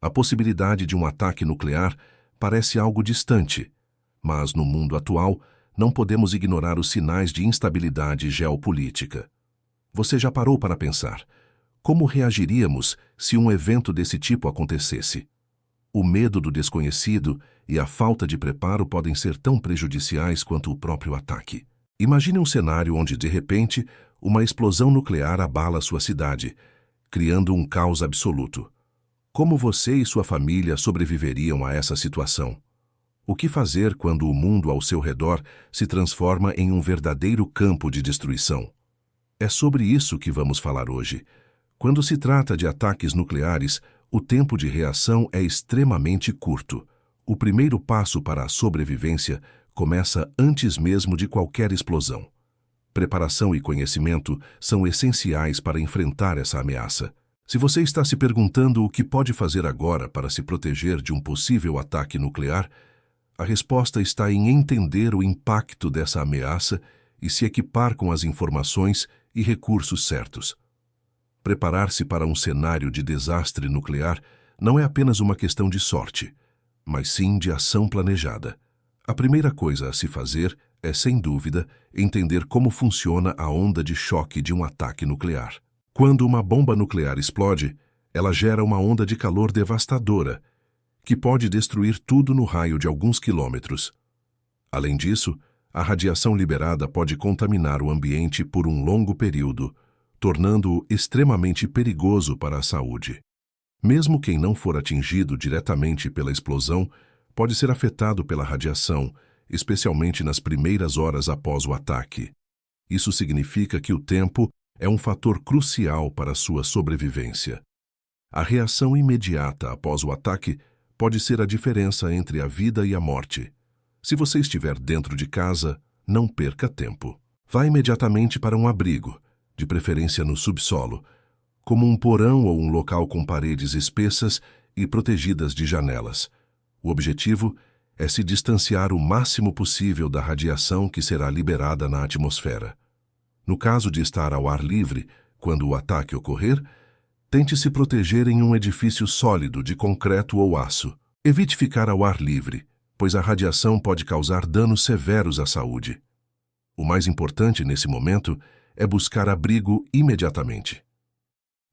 A possibilidade de um ataque nuclear parece algo distante, mas no mundo atual não podemos ignorar os sinais de instabilidade geopolítica. Você já parou para pensar: como reagiríamos se um evento desse tipo acontecesse? O medo do desconhecido e a falta de preparo podem ser tão prejudiciais quanto o próprio ataque. Imagine um cenário onde, de repente, uma explosão nuclear abala sua cidade, criando um caos absoluto. Como você e sua família sobreviveriam a essa situação? O que fazer quando o mundo ao seu redor se transforma em um verdadeiro campo de destruição? É sobre isso que vamos falar hoje. Quando se trata de ataques nucleares, o tempo de reação é extremamente curto. O primeiro passo para a sobrevivência começa antes mesmo de qualquer explosão. Preparação e conhecimento são essenciais para enfrentar essa ameaça. Se você está se perguntando o que pode fazer agora para se proteger de um possível ataque nuclear, a resposta está em entender o impacto dessa ameaça e se equipar com as informações e recursos certos. Preparar-se para um cenário de desastre nuclear não é apenas uma questão de sorte, mas sim de ação planejada. A primeira coisa a se fazer é, sem dúvida, entender como funciona a onda de choque de um ataque nuclear. Quando uma bomba nuclear explode, ela gera uma onda de calor devastadora, que pode destruir tudo no raio de alguns quilômetros. Além disso, a radiação liberada pode contaminar o ambiente por um longo período, tornando-o extremamente perigoso para a saúde. Mesmo quem não for atingido diretamente pela explosão pode ser afetado pela radiação, especialmente nas primeiras horas após o ataque. Isso significa que o tempo é um fator crucial para a sua sobrevivência. A reação imediata após o ataque pode ser a diferença entre a vida e a morte. Se você estiver dentro de casa, não perca tempo. Vá imediatamente para um abrigo, de preferência no subsolo, como um porão ou um local com paredes espessas e protegidas de janelas. O objetivo é se distanciar o máximo possível da radiação que será liberada na atmosfera. No caso de estar ao ar livre, quando o ataque ocorrer, tente se proteger em um edifício sólido de concreto ou aço. Evite ficar ao ar livre, pois a radiação pode causar danos severos à saúde. O mais importante nesse momento é buscar abrigo imediatamente.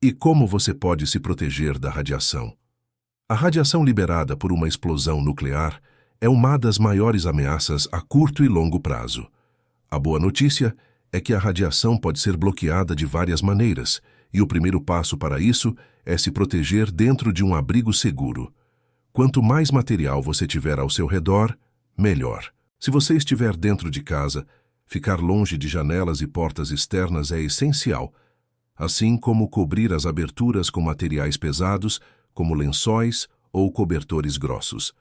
E como você pode se proteger da radiação? A radiação liberada por uma explosão nuclear é uma das maiores ameaças a curto e longo prazo. A boa notícia é que a radiação pode ser bloqueada de várias maneiras, e o primeiro passo para isso é se proteger dentro de um abrigo seguro. Quanto mais material você tiver ao seu redor, melhor. Se você estiver dentro de casa, ficar longe de janelas e portas externas é essencial, assim como cobrir as aberturas com materiais pesados, como lençóis ou cobertores grossos.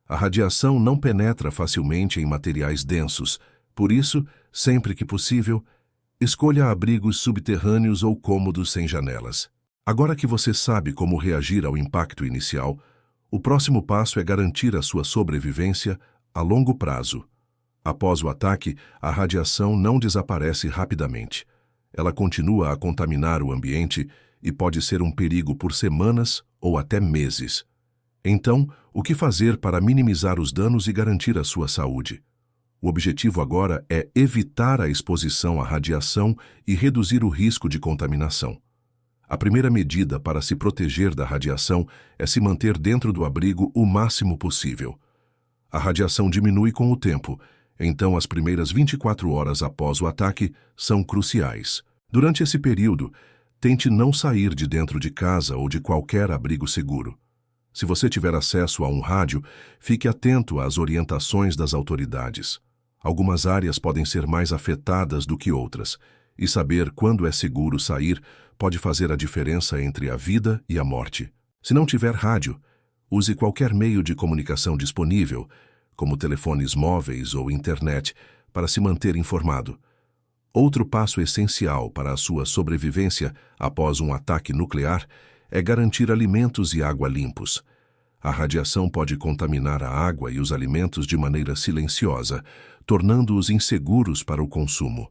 A radiação não penetra facilmente em materiais densos, por isso, sempre que possível, escolha abrigos subterrâneos ou cômodos sem janelas. Agora que você sabe como reagir ao impacto inicial, o próximo passo é garantir a sua sobrevivência a longo prazo. Após o ataque, a radiação não desaparece rapidamente. Ela continua a contaminar o ambiente e pode ser um perigo por semanas ou até meses. Então, o que fazer para minimizar os danos e garantir a sua saúde? O objetivo agora é evitar a exposição à radiação e reduzir o risco de contaminação. A primeira medida para se proteger da radiação é se manter dentro do abrigo o máximo possível. A radiação diminui com o tempo, então as primeiras 24 horas após o ataque são cruciais. Durante esse período, tente não sair de dentro de casa ou de qualquer abrigo seguro. Se você tiver acesso a um rádio, fique atento às orientações das autoridades. Algumas áreas podem ser mais afetadas do que outras, e saber quando é seguro sair pode fazer a diferença entre a vida e a morte. Se não tiver rádio, use qualquer meio de comunicação disponível, como telefones móveis ou internet, para se manter informado. Outro passo essencial para a sua sobrevivência após um ataque nuclear é garantir alimentos e água limpos. A radiação pode contaminar a água e os alimentos de maneira silenciosa, tornando-os inseguros para o consumo.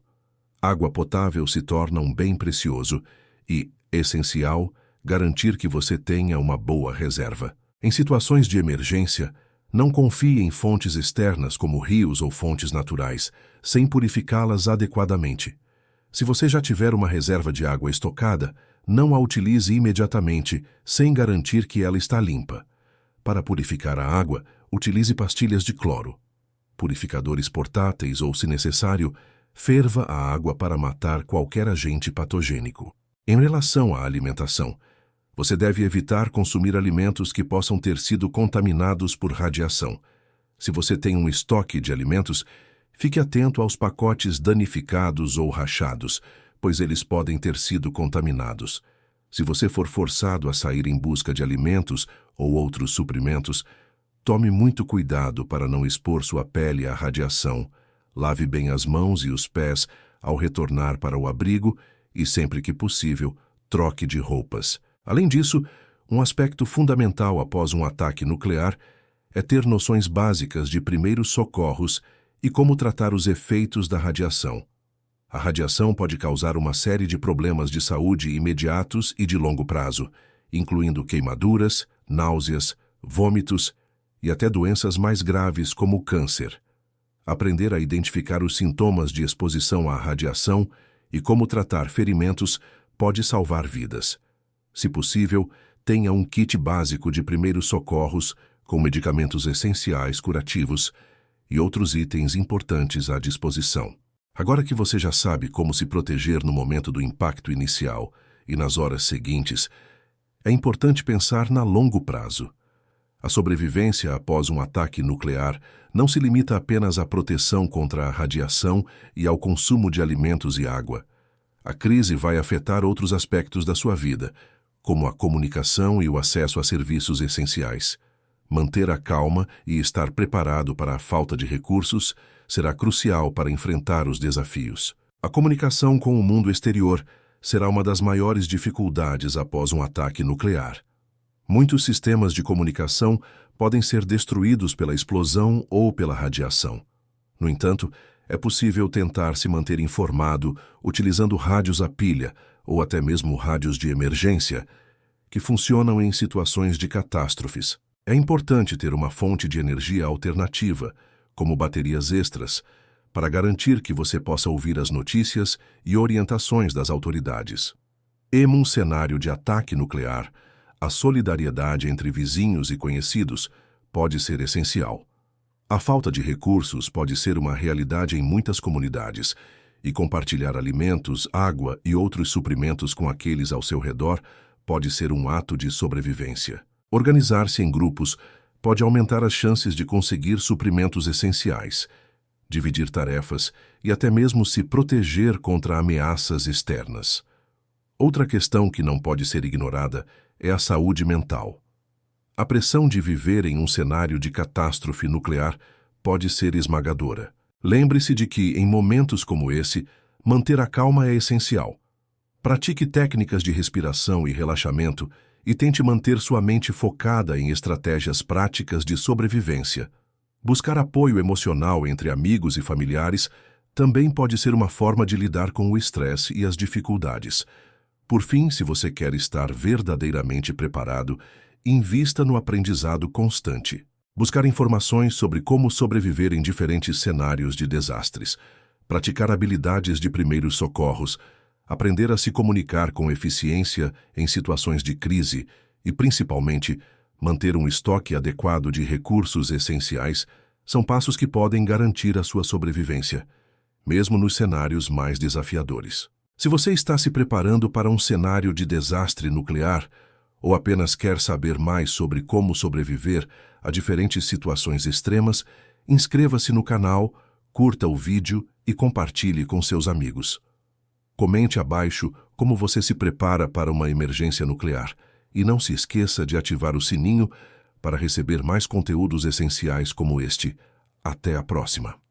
Água potável se torna um bem precioso e, essencial, garantir que você tenha uma boa reserva. Em situações de emergência, não confie em fontes externas como rios ou fontes naturais, sem purificá-las adequadamente. Se você já tiver uma reserva de água estocada, não a utilize imediatamente, sem garantir que ela está limpa. Para purificar a água, utilize pastilhas de cloro, purificadores portáteis ou, se necessário, ferva a água para matar qualquer agente patogênico. Em relação à alimentação, você deve evitar consumir alimentos que possam ter sido contaminados por radiação. Se você tem um estoque de alimentos, fique atento aos pacotes danificados ou rachados, pois eles podem ter sido contaminados. Se você for forçado a sair em busca de alimentos ou outros suprimentos, tome muito cuidado para não expor sua pele à radiação. Lave bem as mãos e os pés ao retornar para o abrigo e, sempre que possível, troque de roupas. Além disso, um aspecto fundamental após um ataque nuclear é ter noções básicas de primeiros socorros e como tratar os efeitos da radiação. A radiação pode causar uma série de problemas de saúde imediatos e de longo prazo, incluindo queimaduras, náuseas, vômitos e até doenças mais graves como o câncer. Aprender a identificar os sintomas de exposição à radiação e como tratar ferimentos pode salvar vidas. Se possível, tenha um kit básico de primeiros socorros com medicamentos essenciais curativos e outros itens importantes à disposição. Agora que você já sabe como se proteger no momento do impacto inicial e nas horas seguintes, é importante pensar na longo prazo. A sobrevivência após um ataque nuclear não se limita apenas à proteção contra a radiação e ao consumo de alimentos e água. A crise vai afetar outros aspectos da sua vida, como a comunicação e o acesso a serviços essenciais. Manter a calma e estar preparado para a falta de recursos será crucial para enfrentar os desafios. A comunicação com o mundo exterior será uma das maiores dificuldades após um ataque nuclear. Muitos sistemas de comunicação podem ser destruídos pela explosão ou pela radiação. No entanto, é possível tentar se manter informado utilizando rádios a pilha ou até mesmo rádios de emergência, que funcionam em situações de catástrofes. É importante ter uma fonte de energia alternativa, como baterias extras, para garantir que você possa ouvir as notícias e orientações das autoridades. Em um cenário de ataque nuclear, a solidariedade entre vizinhos e conhecidos pode ser essencial. A falta de recursos pode ser uma realidade em muitas comunidades, e compartilhar alimentos, água e outros suprimentos com aqueles ao seu redor pode ser um ato de sobrevivência. Organizar-se em grupos pode aumentar as chances de conseguir suprimentos essenciais, dividir tarefas e até mesmo se proteger contra ameaças externas. Outra questão que não pode ser ignorada é a saúde mental. A pressão de viver em um cenário de catástrofe nuclear pode ser esmagadora. Lembre-se de que, em momentos como esse, manter a calma é essencial. Pratique técnicas de respiração e relaxamento e tente manter sua mente focada em estratégias práticas de sobrevivência. Buscar apoio emocional entre amigos e familiares também pode ser uma forma de lidar com o estresse e as dificuldades. Por fim, se você quer estar verdadeiramente preparado, invista no aprendizado constante. Buscar informações sobre como sobreviver em diferentes cenários de desastres, praticar habilidades de primeiros socorros, aprender a se comunicar com eficiência em situações de crise e, principalmente, manter um estoque adequado de recursos essenciais são passos que podem garantir a sua sobrevivência, mesmo nos cenários mais desafiadores. Se você está se preparando para um cenário de desastre nuclear ou apenas quer saber mais sobre como sobreviver a diferentes situações extremas, inscreva-se no canal, curta o vídeo e compartilhe com seus amigos. Comente abaixo como você se prepara para uma emergência nuclear e não se esqueça de ativar o sininho para receber mais conteúdos essenciais como este. Até a próxima!